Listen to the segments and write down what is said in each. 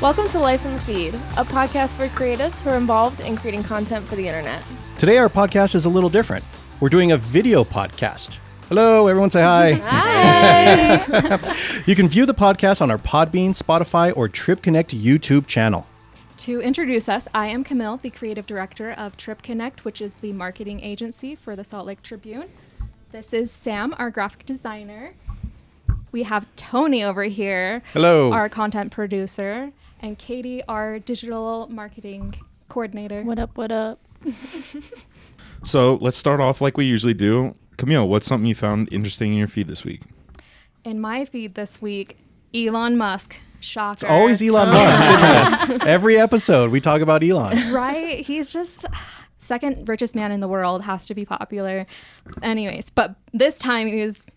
Welcome to Life in the Feed, a podcast for creatives who are involved in creating content for the internet. Today our podcast is a little different. We're doing a video podcast. Hello, everyone say hi. Hi! You can view the podcast on our Podbean, Spotify, or Trip Connect YouTube channel. To introduce us, I am Camille, the creative director of Trip Connect, which is the marketing agency for the Salt Lake Tribune. This is Sam, our graphic designer. We have Tony over here, Hello. Our content producer, and Katie, our digital marketing coordinator. What up, what up? So let's start off like we usually do. Camille, what's something you found interesting in your feed this week? In my feed this week, Elon Musk. Shocker. It's always Elon Musk, isn't it? Every episode we talk about Elon. Right? He's just second richest man in the world, has to be popular. Anyways, but this time he was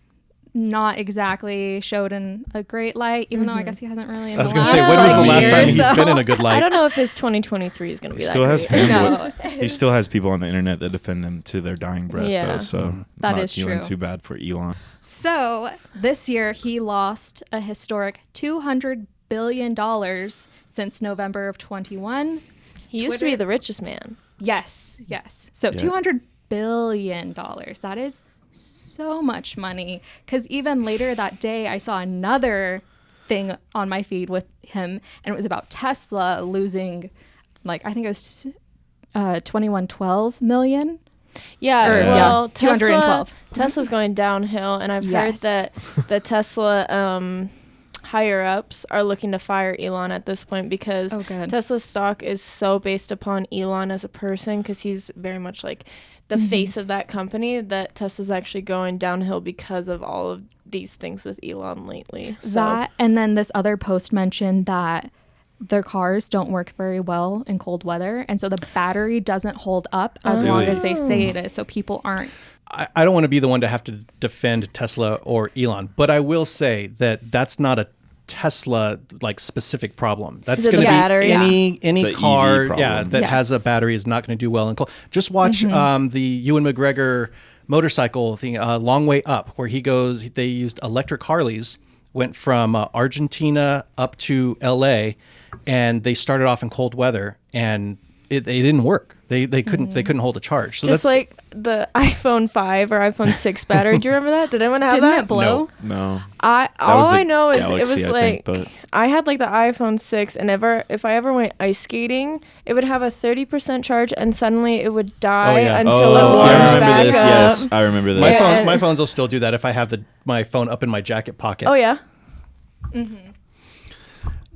not exactly showed in a great light, even though I guess he hasn't really. I was going to say, when was the last time he's been in a good light? I don't know if his 2023 is going to be He that still has great. fanboy. He still has people on the internet that defend him to their dying breath, Yeah. though. So That not is feeling true. too bad for Elon. So this year he lost a historic $200 billion since November of 21. He used to be the richest man. Yes. So Yeah. $200 billion. That is so much money. Because even later that day, I saw another thing on my feed with him, and it was about Tesla losing, like, I think it was 2112 million. Yeah, Or, well, yeah, 212. Tesla's going downhill, and I've heard Yes. that the Tesla higher-ups are looking to fire Elon at this point because Oh, good. Tesla's stock is so based upon Elon as a person because he's very much like the face of that company that Tesla's actually going downhill because of all of these things with Elon lately. So. That, and then this other post mentioned that their cars don't work very well in cold weather, and so the battery doesn't hold up as long Really? as they say it is, so people aren't. I don't want to be the one to have to defend Tesla or Elon, but I will say that that's not a Tesla like specific problem. That's Is it going the to battery? be any It's a EV car, problem. that has a Yes. battery is not going to do well in cold. Just watch the Ewan McGregor motorcycle thing, Long Way Up, where he goes. They used electric Harleys, went from Argentina up to LA, and they started off in cold weather, and it didn't work. They couldn't hold a charge. So Just that's like the iPhone 5 or iPhone 6 battery. Do you remember that? Did anyone have Didn't that? it blow? No. All was the I know is it Galaxy, was I like think, but- I had like the iPhone 6, and if I ever went ice skating, it would have a 30% charge, and suddenly it would die yeah. until it Oh, warmed I remember back this. up. Yes, I remember my this. Yeah. my phones will still do that if I have my phone up in my jacket pocket. Oh yeah.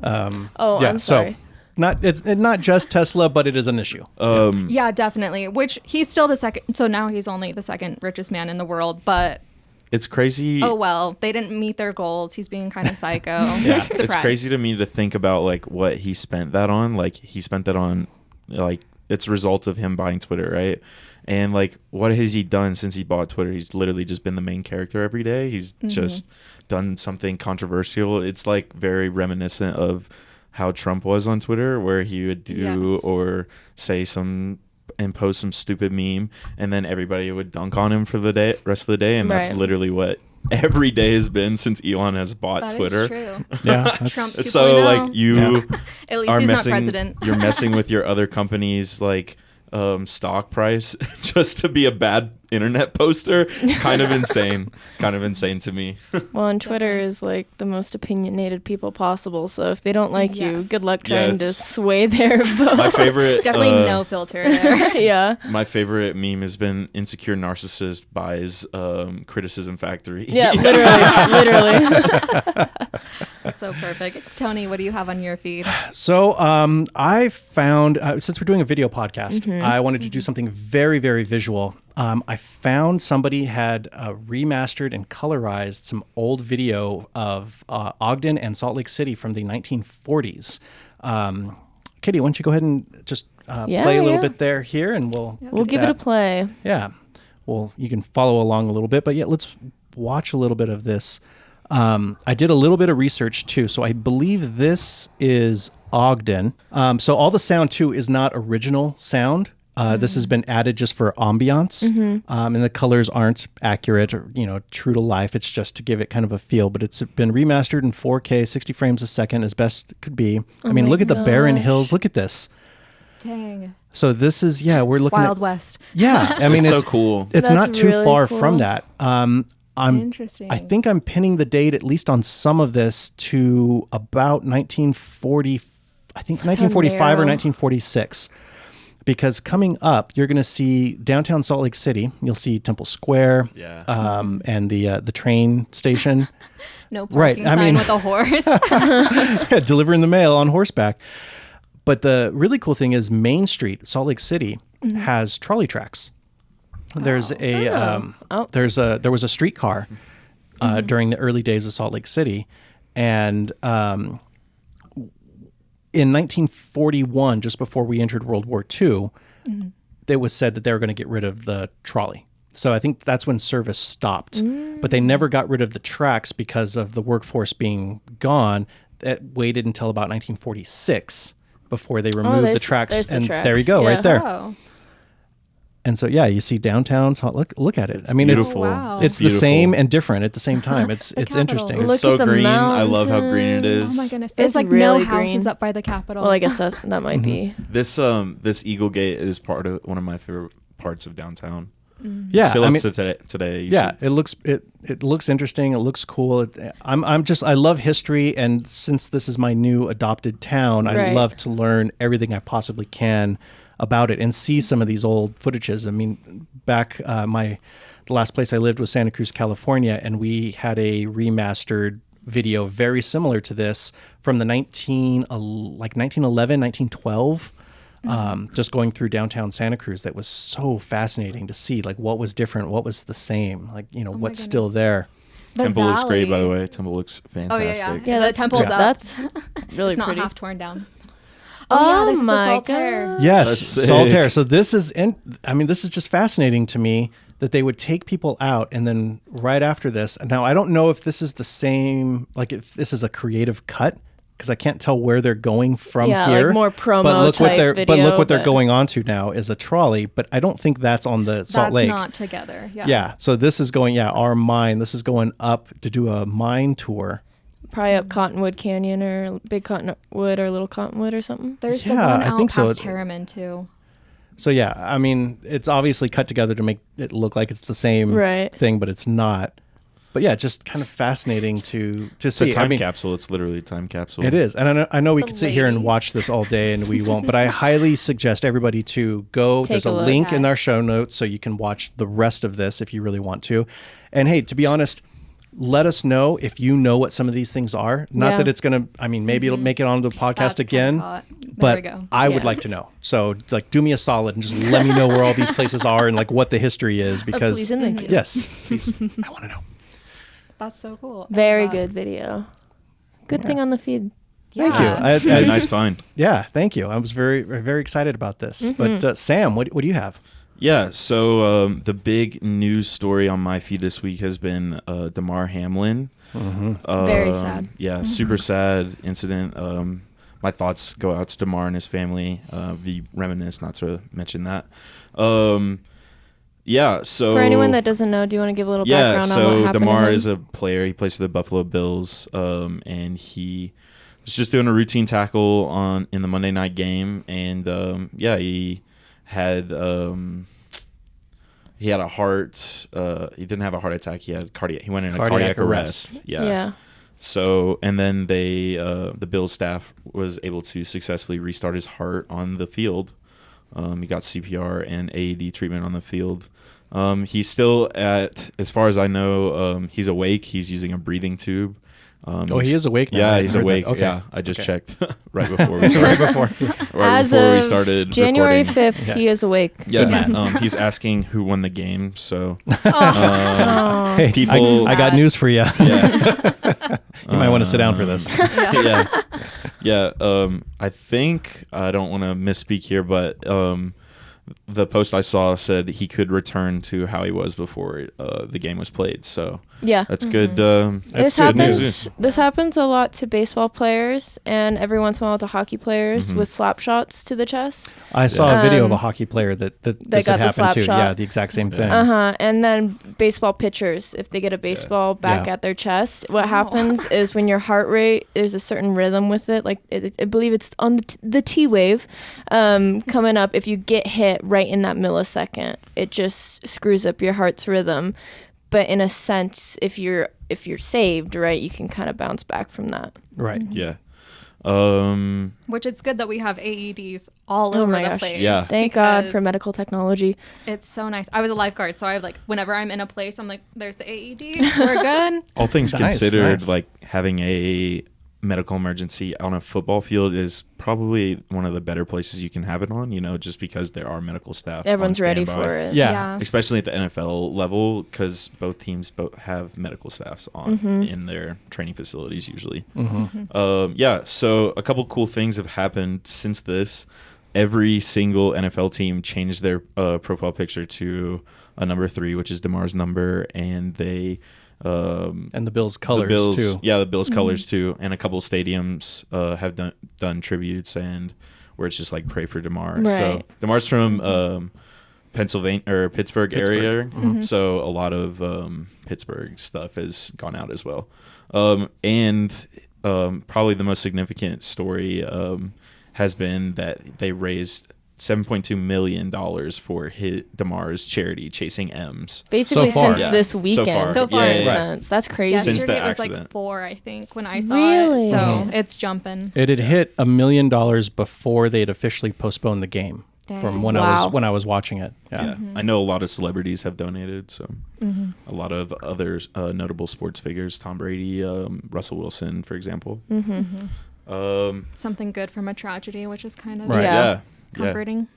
Oh, Yeah, I'm sorry. so it's not just Tesla, but it is an issue. Yeah, definitely. Which he's still the second. So now he's only the second richest man in the world. But It's crazy. oh well, they didn't meet their goals. He's being kind of psycho. Yeah, Surprise. it's crazy to me to think about like what he spent that on. Like he spent that on, like it's a result of him buying Twitter, right? And like, what has he done since he bought Twitter? He's literally just been the main character every day. He's just done something controversial. It's like very reminiscent of how Trump was on Twitter, where he would do Yes. or say some and post some stupid meme, and then everybody would dunk on him for the rest of the day. And that's Right. literally what every day has been since Elon has bought That is Twitter. true. Yeah, Trump 2.0. So like you At least are he's messing, not president. you're messing with your other company's like stock price just to be a bad internet poster. Kind of insane to me. Well, and Twitter is like the most opinionated people possible. So if they don't like you, Yes. good luck Yeah, trying to it's- sway their vote. My favorite Definitely no filter there. Yeah. My favorite meme has been insecure narcissist buys criticism factory. Yeah. Literally. That's so perfect. Tony, what do you have on your feed? So I found, since we're doing a video podcast, I wanted to do something very, very visual. I found somebody had remastered and colorized some old video of Ogden and Salt Lake City from the 1940s. Katie, why don't you go ahead and just play a little bit there here, and we'll We'll give it a play. Yeah. Well, you can follow along a little bit, but yeah, let's watch a little bit of this. I did a little bit of research too, so I believe this is Ogden. So all the sound too is not original sound. This has been added just for ambiance, and the colors aren't accurate or true to life. It's just to give it kind of a feel. But it's been remastered in 4K, 60 frames a second, as best it could be. I mean, look at the barren hills. Look at this. Dang. So this is we're looking Wild at West. Yeah, I mean it's so cool. It's That's not too really far cool. from that. Interesting. I think I'm pinning the date, at least on some of this, to about 1940. I think 1945 or narrow. 1946. Because coming up, you're going to see downtown Salt Lake City. You'll see Temple Square, and the train station. No Right, parking I sign mean- with a horse. Delivering the mail on horseback. But the really cool thing is Main Street, Salt Lake City, has trolley tracks. There's there was a streetcar during the early days of Salt Lake City, and in 1941, just before we entered World War II, it was said that they were going to get rid of the trolley. So I think that's when service stopped. But they never got rid of the tracks because of the workforce being gone. It waited until about 1946 before they removed the tracks. there's the And tracks. there you go, Yeah. right there. Oh. And so, you see downtown. Look at it. It's I mean, beautiful. Wow. it's the beautiful. same and different at the same time. It's capital. interesting. It's Look so at the green. I love how green it mountains. is. Oh my goodness. It's There's like really no houses green. up by the Capitol. Well, I guess that might be. This Eagle Gate is part of one of my favorite parts of downtown. Yeah, Still I up mean, to today. You yeah, should- it looks interesting. It looks cool. I love history, and since this is my new adopted town, I Right. love to learn everything I possibly can about it and see some of these old footages. I mean, back the last place I lived was Santa Cruz, California, and we had a remastered video very similar to this from the 1911, 1912. Just going through downtown Santa Cruz, that was so fascinating to see, like, what was different, what was the same, like, what's still there. The Temple looks great, by the valley. way. Temple looks Oh, yeah, fantastic. yeah. The temple's up. That's really It's not pretty. half torn down. Oh, yeah, this is my a Saltaire. God. Yes, That's sick. Saltaire. So this is just fascinating to me that they would take people out, and then right after this. Now I don't know if this is the same, like if this is a creative cut, because I can't tell where they're going from Yeah, here. like more promo but look what type they're video, but look what they're but- going on to now is a trolley. But I don't think that's on the Salt That's Lake. not together. Yeah. Yeah. So this is going. Yeah, our mine. This is going up to do a mine tour. Probably up Cottonwood Canyon or Big Cottonwood or Little Cottonwood or something. There's the Yeah, one I out think so. past Harriman too. So yeah, I mean, it's obviously cut together to make it look like it's the same Right. thing, but it's not. But yeah, just kind of fascinating to It's a see. time I mean, capsule. It's literally a time capsule. it is, and I know we The could sit here and ladies. watch this all day, and we won't. But I highly suggest everybody to go. Take There's a a look. link in Yes. our show notes, so you can watch the rest of this if you really want to. And hey, to be honest, let us know if you know what some of these things are. Not Yeah. that it's gonna. I mean, maybe it'll make it onto the podcast That's kinda again. hot. There But we go. I would Yeah. like to know. So, like, do me a solid and just let me know where all these places are and like what the history is, because please and thank you. yes, please, I want to know. That's so cool. I Very love that. good video. Good thing on the feed. Thank you. Yeah. It's a nice find. Yeah, thank you. I was very, very excited about this. Mm-hmm. But Sam, what do you have? Yeah, so the big news story on my feed this week has been Damar Hamlin. Very sad. Yeah, super sad incident. My thoughts go out to Damar and his family. We reminisce not to mention that. Yeah, so For anyone that doesn't know, do you want to give a little yeah, background on so what happened to Damar him? is a player. He plays for the Buffalo Bills, and he was just doing a routine tackle in the Monday night game, and he had a heart. He didn't have a heart attack. He had cardiac. He went in a cardiac arrest. Yeah. So and then the Bills staff was able to successfully restart his heart on the field. He got CPR and AED treatment on the field. He's still as far as I know, he's awake. He's using a breathing tube. He is awake now. I Yeah, hadn't he's heard that. awake. Okay. Yeah, I just Okay. checked right before we Right started. before. As before we of started January recording. 5th, Yeah. he is awake. Yeah, Yes. he's asking who won the game. So Oh. Hey, People- I got news for you. yeah, You might want to sit down for this. yeah. I think I don't want to misspeak here, but the post I saw said he could return to how he was before the game was played. So Yeah. That's good. That's This good happens. news. This happens a lot to baseball players, and every once in a while to hockey players Mhm. with slap shots to the chest. I saw a video of a Um, hockey player that this got had the happened slap to. shot. Yeah, the exact same thing. And then baseball pitchers, if they get a baseball back Yeah. at their chest, what Wow. happens is when your heart rate, there's a certain rhythm with it. Like I believe it's on the T wave coming up. If you get hit right in that millisecond, it just screws up your heart's rhythm. But in a sense, if you're saved, right, you can kind of bounce back from that. Right. Yeah. Which it's good that we have AEDs all Oh over my the gosh. place. Yeah. Thank God for because medical technology. It's so nice. I was a lifeguard, so I have like whenever I'm in a place, I'm like, "There's the AED. We're good." All things Nice, considered, nice. like having a medical emergency on a football field is probably one of the better places you can have it on, just because there are medical staff. Everyone's on ready standby. for it. Yeah. Especially at the NFL level, because both teams have medical staffs on in their training facilities usually. So a couple cool things have happened since this. Every single NFL team changed their profile picture to a number 3, which is DeMar's number, and they And the Bills colors too. Yeah, the Bills colors too, and a couple stadiums have done tributes and where it's just like pray for DeMar. So Right. DeMar's from Pennsylvania or Pittsburgh area, Pittsburgh. so a lot of Pittsburgh stuff has gone out as well. And probably the most significant story has been that they raised $7.2 million for DeMar's charity, Chasing M's. Basically, So far. since Yeah. this So weekend. far. So far. in a Yeah. sense. That's crazy. Since Yesterday the it was like accident. 4, I think, when I saw Really? it. So Mhm. it's jumping. It had hit $1 million before they had officially postponed the game. Dang. From when Wow. I was watching it. Yeah, I know a lot of celebrities have donated. So a lot of other notable sports figures, Tom Brady, Russell Wilson, for example. Something good from a tragedy, which is kind of Right. Yeah. comforting.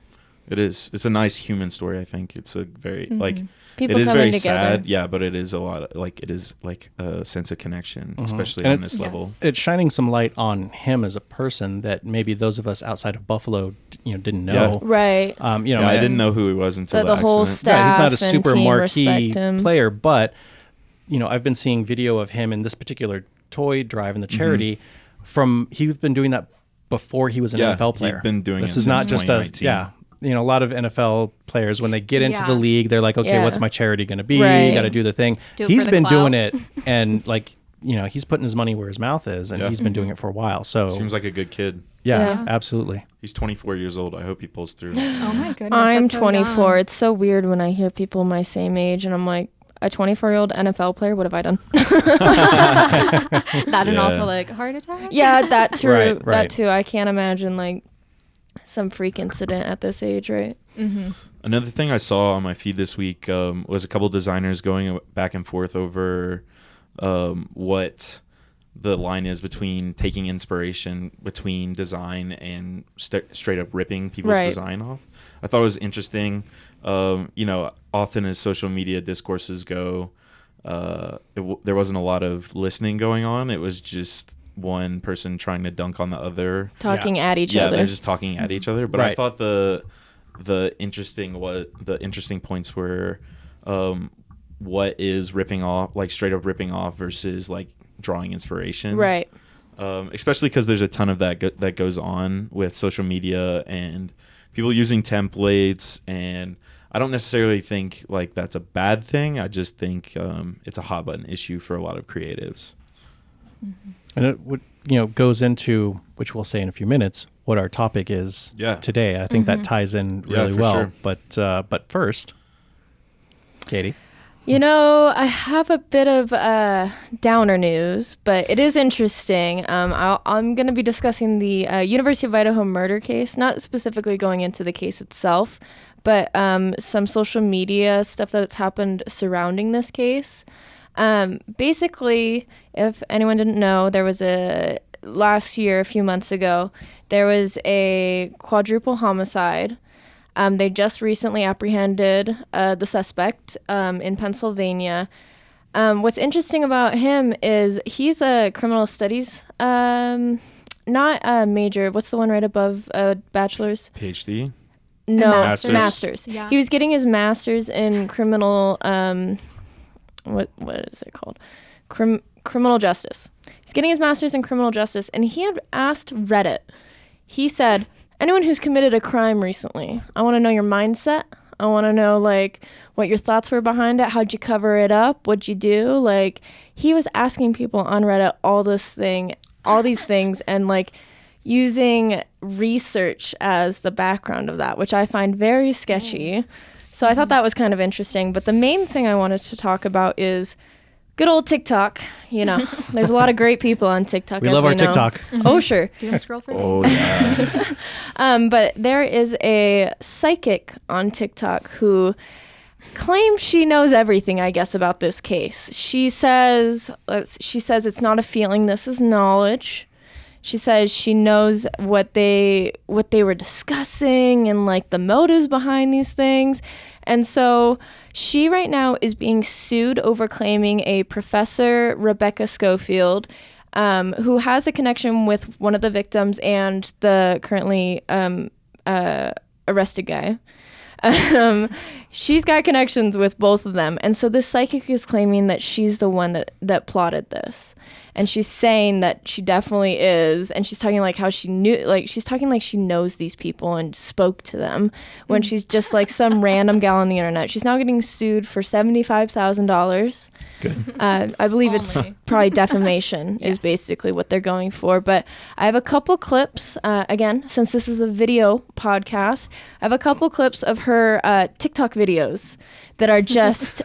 It is. It's a nice human story. I think it's a very like People it is coming very together. sad. Yeah, but it is a lot of, like it is like a sense of connection, especially And on it's- this level. Yes. It's shining some light on him as a person that maybe those of us outside of Buffalo, didn't know. Yeah. Right. I didn't know who he was until The whole accident. staff. He's not a and super team marquee respect him. player, but I've been seeing video of him in this particular toy drive in the charity. He's been doing that before he was an Yeah, NFL player. he'd been doing this it is not since just 2019. a lot of NFL players when they get into Yeah. the league, they're like, okay, Yeah. what's my charity going to be? Right. You got to do the thing. Do it He's for the been doing clout. it, and he's putting his money where his mouth is, and Yeah. he's been doing it for a while. So Seems like a good kid. yeah, Yeah. absolutely. He's 24 years old. I hope he pulls through. Oh my goodness. I'm that's so 24. young. It's so weird when I hear people my same age, and I'm like, a 24-year-old NFL player, what have I done? That and Yeah. also like heart attack. Yeah, that too. Right, right. That too. I can't imagine like some freak incident at this age, right? Another thing I saw on my feed this week was a couple designers going back and forth over what the line is between taking inspiration between design and straight up ripping people's Right. design off. I thought it was interesting. Often as social media discourses go, there wasn't a lot of listening going on. It was just one person trying to dunk on the other. Talking at each Yeah, other. they're just talking at each other. But I Right. thought the interesting points were what is ripping off, like straight up ripping off versus like drawing inspiration. Right. Especially because there's a ton of that that goes on with social media and people using templates, and I don't necessarily think like that's a bad thing. I just think it's a hot button issue for a lot of creatives. And it would, goes into, which we'll say in a few minutes, what our topic is today. I think that ties in really for well. sure. But first, Katie. I have a bit of downer news, but it is interesting. I'm going to be discussing the University of Idaho murder case, not specifically going into the case itself, but some social media stuff that's happened surrounding this case. Basically, if anyone didn't know, there was last year, a few months ago, there was a quadruple homicide. They just recently apprehended the suspect in Pennsylvania. What's interesting about him is he's a criminal studies, not a major. What's the one right above a bachelor's? PhD. No, Master's. master's. Yeah. He was getting his master's in criminal. what is it called? Criminal justice. He's getting his master's in criminal justice, and he had asked Reddit. He said, anyone who's committed a crime recently, I want to know your mindset. I want to know, like, what your thoughts were behind it. How'd you cover it up? What'd you do? Like, he was asking people on Reddit all these things, and, like, using research as the background of that, which I find very sketchy. So I thought that was kind of interesting. But the main thing I wanted to talk about is good old TikTok. You know, there's a lot of great people on TikTok. We love our TikTok. Oh, sure. Doom scroll for days. Oh yeah. But there is a psychic on TikTok who claims she knows everything, I guess, about this case. She says it's not a feeling, this is knowledge. She says she knows what they were discussing and, like, the motives behind these things. And so she right now is being sued over claiming a Professor Rebecca Schofield, who has a connection with one of the victims and the currently arrested guy. She's got connections with both of them. And so this psychic is claiming that she's the one that plotted this. And she's saying that she definitely is. And she's talking like how she knew, like, she's talking like she knows these people and spoke to them when she's just like some random gal on the internet. She's now getting sued for $75,000. Good. I believe it's probably defamation is basically what they're going for. But I have a couple clips, again, since this is a video podcast, I have a couple clips of her TikTok videos that are just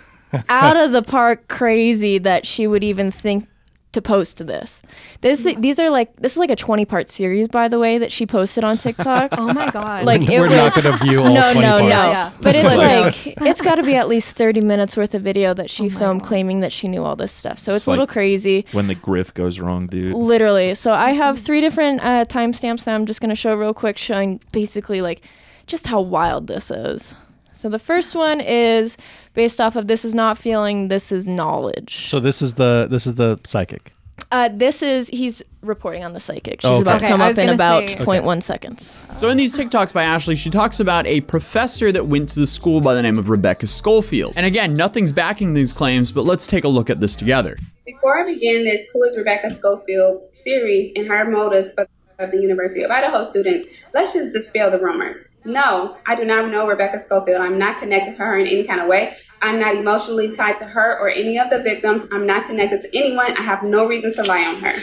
out of the park crazy that she would even think to post to this. This is like a 20-part series, by the way, that she posted on TikTok. Oh my god! Like we're not going to view all 20 parts. Yeah. But it's like it's got to be at least 30 minutes worth of video that she filmed claiming that she knew all this stuff. So it's a little crazy. When the grift goes wrong, dude. Literally. So I have 3 different timestamps that I'm just going to show real quick, showing basically like just how wild this is. So the first one is based off of this is not feeling, this is knowledge. So this is the psychic. He's reporting on the psychic. She's about to come up in about 0.1 seconds. So in these TikToks by Ashley, she talks about a professor that went to the school by the name of Rebecca Schofield. And again, nothing's backing these claims, but let's take a look at this together. Before I begin this Who is Rebecca Schofield series and her motives for of the University of Idaho students, let's just dispel the rumors. No, I do not know Rebecca Schofield. I'm not connected to her in any kind of way. I'm not emotionally tied to her or any of the victims. I'm not connected to anyone. I have no reason to lie on her.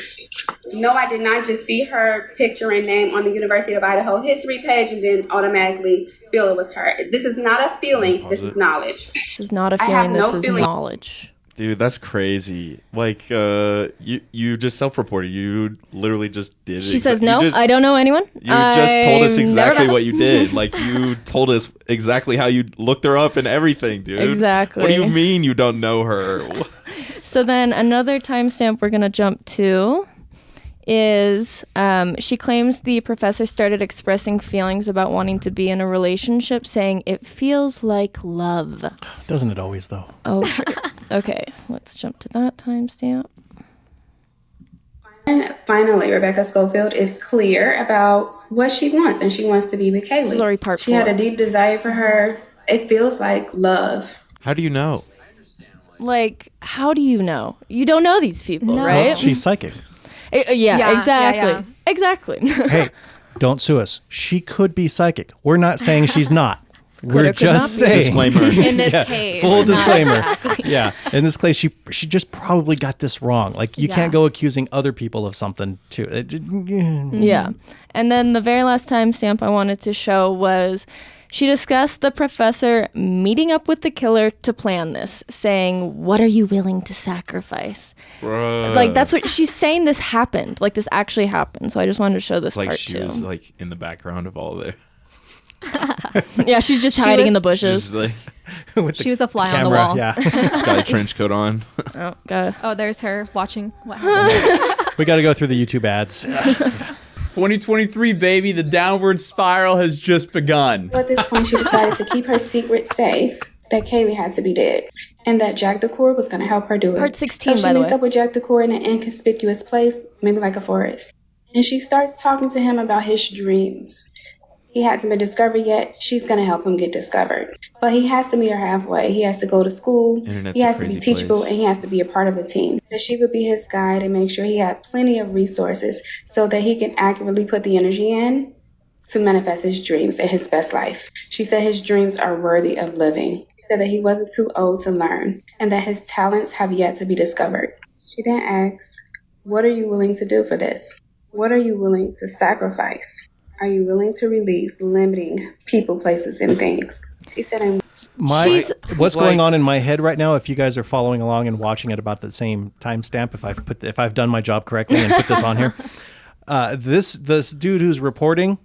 No, I did not just see her picture and name on the University of Idaho history page and then automatically feel it was her. This is not a feeling. This is knowledge. This is not a feeling. This is knowledge. Dude, that's crazy. Like, you just self-reported. You literally just did it. She says, no, I don't know anyone. You just told us exactly what you did. Like, you told us exactly how you looked her up and everything, dude. Exactly. What do you mean you don't know her? So then another timestamp we're going to jump to is she claims the professor started expressing feelings about wanting to be in a relationship, saying it feels like love. Doesn't it always, though? Oh, sure. Okay, let's jump to that timestamp. And finally, Rebecca Schofield is clear about what she wants, and she wants to be with Kaylee. This is already part 4. She had a deep desire for her. It feels like love. How do you know? Like, how do you know? You don't know these people, right? Well, she's psychic. Yeah, exactly. Yeah. Exactly. Hey, don't sue us. She could be psychic. We're not saying she's not. We're or could just not be. saying. Disclaimer. In this case. Full disclaimer. Yeah. In this case, she just probably got this wrong. Like, you can't go accusing other people of something, too. Yeah. And then the very last timestamp I wanted to show was she discussed the professor meeting up with the killer to plan this, saying, what are you willing to sacrifice? Bruh. Like, that's what she's saying. This happened. Like, this actually happened. So I just wanted to show this Like, part she too. was, like, in the background of all of it. Yeah, she's just hiding in the bushes. She's like, With the She was a fly on the camera, wall. Yeah. she's got a trench coat on. Oh, God. Oh, there's her watching what happened. We got to go through the YouTube ads. 2023, baby, the downward spiral has just begun. At this point, she decided to keep her secret safe, that Kaylee had to be dead, and that Jack DeCour was going to help her do it. Part 16, so by she the meets way. up with Jack DeCour in an inconspicuous place, maybe like a forest. And she starts talking to him about his dreams. He hasn't been discovered yet. She's going to help him get discovered. But he has to meet her halfway. He has to go to school. Internet's he has a to be crazy teachable, place. and he has to be a part of the team. That she would be his guide and make sure he had plenty of resources so that he can accurately put the energy in to manifest his dreams and his best life. She said his dreams are worthy of living. She said that he wasn't too old to learn and that his talents have yet to be discovered. She then asks, what are you willing to do for this? What are you willing to sacrifice? Are you willing to release limiting people, places, and things? She said, What's going on in my head right now, if you guys are following along and watching at about the same timestamp, if I've done my job correctly and put this on here, this dude who's reporting,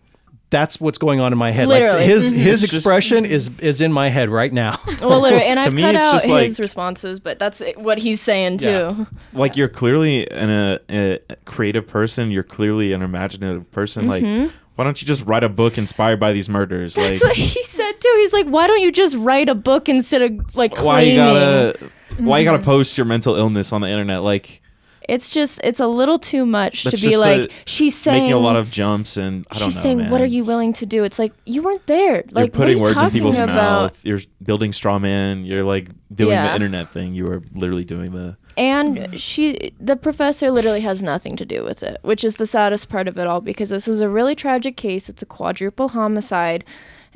that's what's going on in my head. Literally. Like his expression is in my head right now. Well, literally, and I've me, cut it's out just his like- responses, but that's what he's saying too. Yeah. Like, you're clearly a creative person. You're clearly an imaginative person. Like, why don't you just write a book inspired by these murders? That's Like, what he said too. He's like, why don't you just write a book instead of like claiming? why you gotta post your mental illness on the internet? Like, It's a little too much to That's be just like, she's saying making a lot of jumps, and I don't know. she's saying, man. what are you willing to do? It's like, you weren't there. You're Like, putting what are you words in people's talking mouth. You're building straw man. You're like doing Yeah. the internet thing. You are literally doing the. And the professor literally has nothing to do with it, which is the saddest part of it all, because this is a really tragic case. It's a quadruple homicide.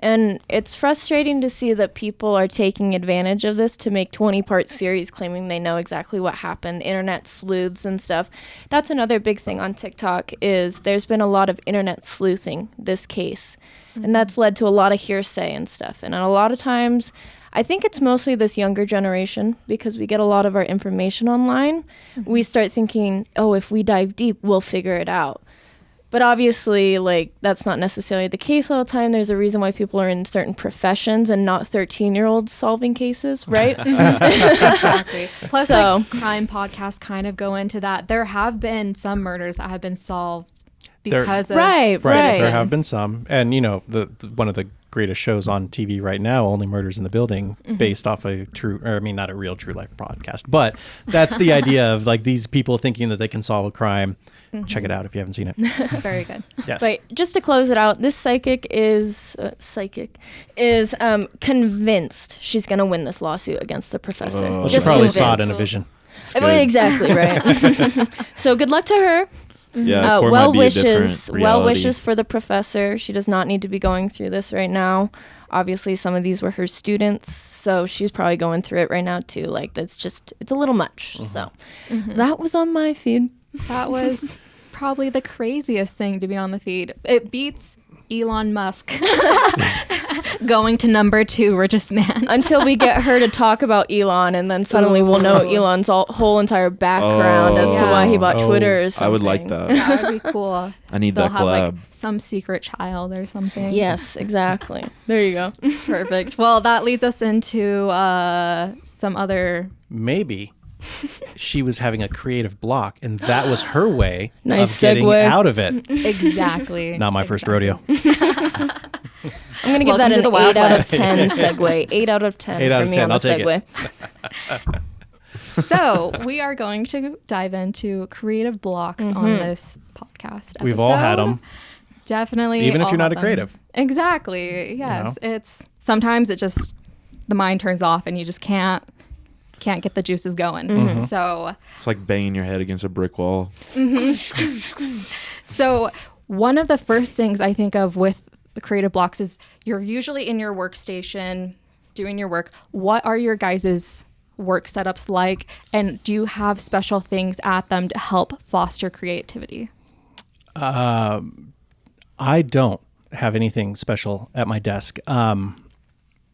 And it's frustrating to see that people are taking advantage of this to make 20-part series claiming they know exactly what happened, internet sleuths and stuff. That's another big thing on TikTok is there's been a lot of internet sleuthing this case. And that's led to a lot of hearsay and stuff. And a lot of times, I think it's mostly this younger generation because we get a lot of our information online. We start thinking, oh, if we dive deep, we'll figure it out. But obviously, like, that's not necessarily the case all the time. There's a reason why people are in certain professions and not 13-year-olds solving cases, right? Exactly. Plus, So- like, crime podcasts kind of go into that. There have been some murders that have been solved because of Right. There have been some, and the one of the greatest shows on TV right now, Only Murders in the Building, based off a not a real true life podcast, but that's the idea of like these people thinking that they can solve a crime. Check it out if you haven't seen it. It's very good. Yes. But just to close it out, this psychic is convinced she's going to win this lawsuit against the professor. Oh. Well, she Just probably saw it in a convinced. vision. Well, exactly, right. So good luck to her. Yeah, court Well might be a different wishes reality. for the professor. She does not need to be going through this right now. Obviously, some of these were her students, so she's probably going through it right now too. Like, it's a little much. So that was on my feed. That was probably the craziest thing to be on the feed. It beats Elon Musk going to number 2 richest man. Until we get her to talk about Elon, and then suddenly we'll know Elon's whole entire background as to why he bought Twitter or something. I would like that. That would be cool. I need They'll that have collab. like some secret child or something. Yes, exactly. There you go. Perfect. Well, that leads us into some other. Maybe she was having a creative block, and that was her way Nice of getting segue. out of it. Exactly. Not my first rodeo. I'm going to give Welcome that to an the Wild 8 out of West. 10 segue. 8 out of 10 8 out for of me 10. on the I'll take segue. it. So we are going to dive into creative blocks on this podcast. We've all had episode. them. Definitely. Even if all you're not have a creative. them. Exactly. Yes. It's sometimes it just the mind turns off and you just can't get the juices going. So It's like banging your head against a brick wall. So one of the first things I think of with the creative blocks is you're usually in your workstation doing your work. What are your guys' work setups like? And do you have special things at them to help foster creativity? I don't have anything special at my desk.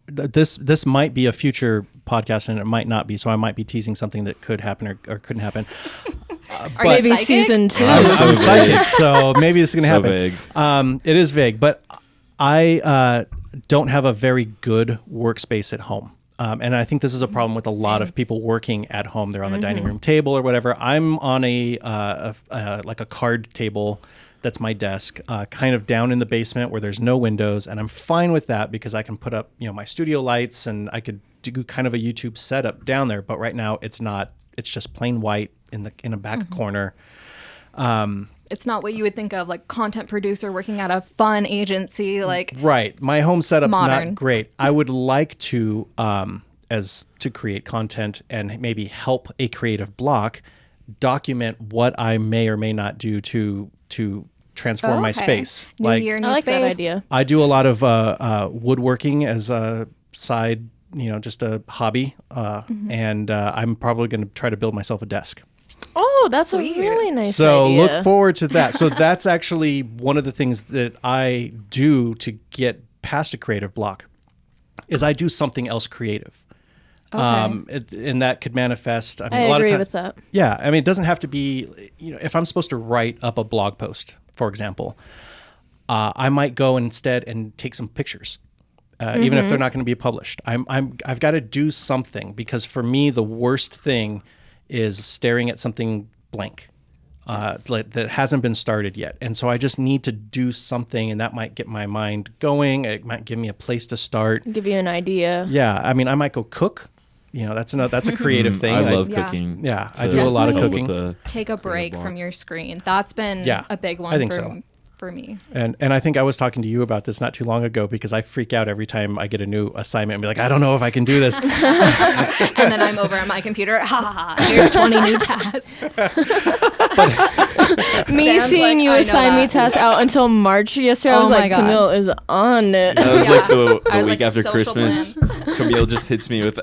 This might be a future podcast, and it might not be. So I might be teasing something that could happen or couldn't happen. Are Maybe you psychic? season 2. I'm so I'm psychic, vague. so maybe this is going to So happen. vague. It is vague, but I don't have a very good workspace at home. And I think this is a problem with a lot of people working at home. They're on the dining room table or whatever. I'm on like a card table. That's my desk, kind of down in the basement where there's no windows, and I'm fine with that because I can put up, my studio lights, and I could do kind of a YouTube setup down there. But right now, it's not. It's just plain white in a back corner. It's not what you would think of, like content producer working at a fun agency, like Right. My home setup's modern. not great. I would like to, as to create content and maybe help a creative block, document what I may or may not do to transform my space. New year, new I like space. that idea. I do a lot of woodworking as a side, just a hobby, and I'm probably going to try to build myself a desk. Oh, that's Sweet. a really nice So idea. look forward to that. So that's actually one of the things that I do to get past a creative block is I do something else creative. And that could manifest. I mean, I a lot agree of with that. Yeah, I mean, it doesn't have to be. If I'm supposed to write up a blog post, for example, I might go instead and take some pictures, even if they're not going to be published. I've got to do something because for me, the worst thing is staring at something blank. That hasn't been started yet. And so I just need to do something, and that might get my mind going. It might give me a place to start. Give you an idea. Yeah, I mean, I might go cook. That's a creative thing. I love Yeah. cooking. Yeah, I to do a lot of help with cooking. the Take a break block. from your screen. That's been Yeah, a big one I think for, so. for me. And I think I was talking to you about this not too long ago because I freak out every time I get a new assignment and be like, I don't know if I can do this. And then I'm over at my computer. Ha ha ha. Here's 20 new tasks. Me Sam's seeing like, you I know assign me that. tasks out until March yesterday, I Oh was my like, God. Camille is on it. That was Yeah. like the I was week like, after social Christmas. Camille just hits me with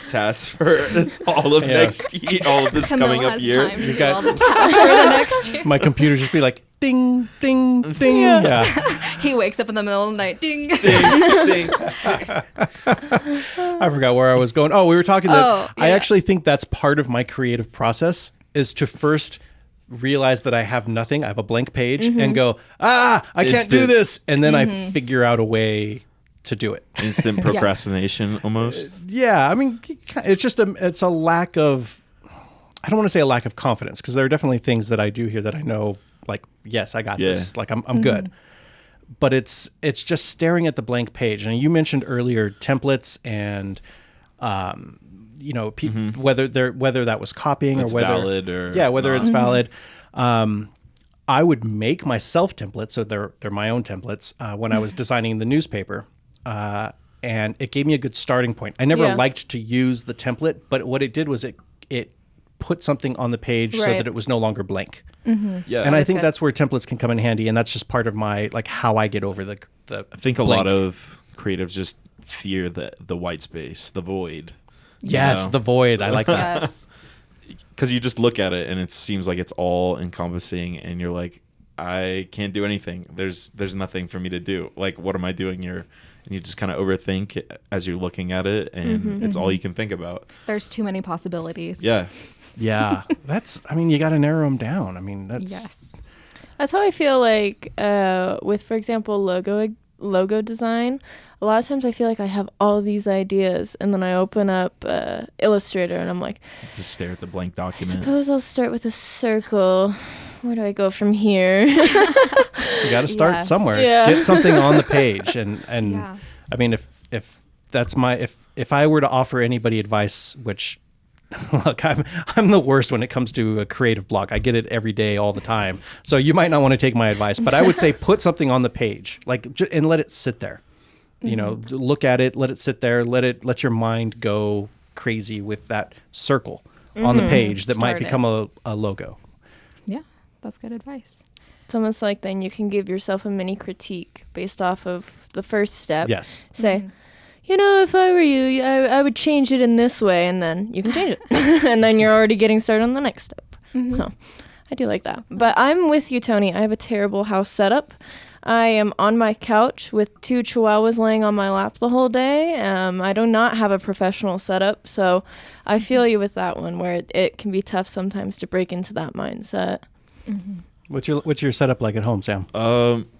tasks for all of all of this Camille coming up has year. time to do got- all the tasks for the next year. My computer just be like, ding, ding, ding. Yeah. He wakes up in the middle of the night. Ding. Ding, ding. I forgot where I was going. Oh, we were talking that Oh, I yeah. actually think that's part of my creative process is to first realize that I have nothing. I have a blank page and go, I can't do Instant. this. And then I figure out a way to do it. Instant procrastination almost. Yeah. I mean, it's just it's a lack of, I don't want to say a lack of confidence because there are definitely things that I do here that I know, like, yes, I got this. Like I'm good. But it's just staring at the blank page. And you mentioned earlier templates and, whether that was copying It's or whether valid or whether not. it's valid. I would make myself templates, so they're my own templates when I was designing the newspaper, and it gave me a good starting point. I never Yeah. liked to use the template, but what it did was it put something on the page so Right. that it was no longer blank. Yeah. And I think good. that's where templates can come in handy, and that's just part of my how I get over the. I think a lot of creatives just fear the white space, the void. Yes, the void. I like that. Yes. Because you just look at it and it seems like it's all encompassing, and you're like, I can't do anything. There's nothing for me to do. Like, what am I doing here? And you just kind of overthink as you're looking at it, and it's all you can think about. There's too many possibilities. Yeah. Yeah, you got to narrow them down. I mean, that's Yes. That's how I feel like with, for example, logo design. A lot of times I feel like I have all these ideas, and then I open up Illustrator, and I'm like, Just stare at the blank I document. suppose I'll start with a circle. Where do I go from here? you got to start Yes. somewhere. Yeah. Get something on the page, and Yeah. I mean, if that's if I were to offer anybody advice, which look, I'm the worst when it comes to a creative block. I get it every day, all the time. So you might not want to take my advice, but I would say put something on the page, and let it sit there. Look at it, let it sit there, let your mind go crazy with that circle on the page that might Start it. become a logo. Yeah. That's good advice. It's almost like then you can give yourself a mini critique based off of the first step. Yes. Say, if I were you, I would change it in this way, and then you can change it. And then you're already getting started on the next step. So I do like that. But I'm with you, Tony. I have a terrible house setup. I am on my couch with 2 chihuahuas laying on my lap the whole day. I do not have a professional setup, so I feel you with that one, where it can be tough sometimes to break into that mindset. What's your setup like at home, Sam?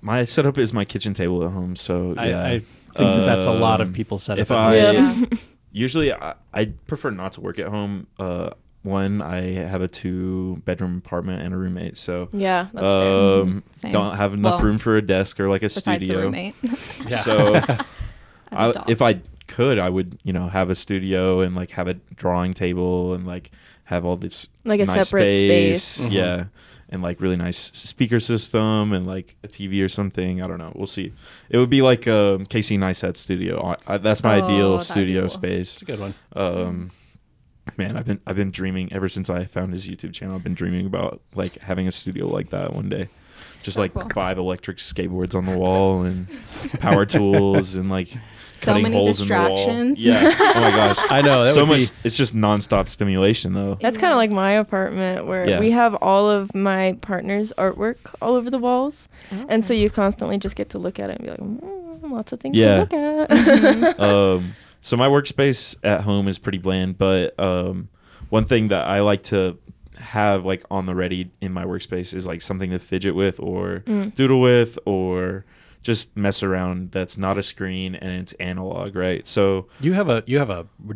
My setup is my kitchen table at home. So yeah. I think that's a lot of people's setup. If at I home. Yeah. usually I prefer not to work at home. One, I have a 2-bedroom apartment and a roommate, so Yeah, that's fair. Same. don't have enough Well, room for a desk or like a Besides the studio. roommate. Yeah. So I have a dog. if I could, I would have a studio and like have a drawing table and like have all this Like a nice separate space. Mhm. Yeah, and like really nice speaker system and like a TV or something. I don't know. We'll see. It would be like Casey Neistat studio. That's my ideal studio cool. space. It's a good one. Man, I've been dreaming ever since I found his YouTube channel. I've been dreaming about like having a studio like that one day. Just So like cool. 5 electric skateboards on the wall and power tools and like So cutting many holes in the wall. distractions. Yeah. Oh my gosh. I know. That So would much. It's just nonstop stimulation though. That's kind of like my apartment where Yeah. we have all of my partner's artwork all over the walls. And so you constantly just get to look at it and be like, lots of things Yeah. to look at. So my workspace at home is pretty bland, but one thing that I like to have like on the ready in my workspace is like something to fidget with or doodle with or just mess around that's not a screen and it's analog, right? So You have a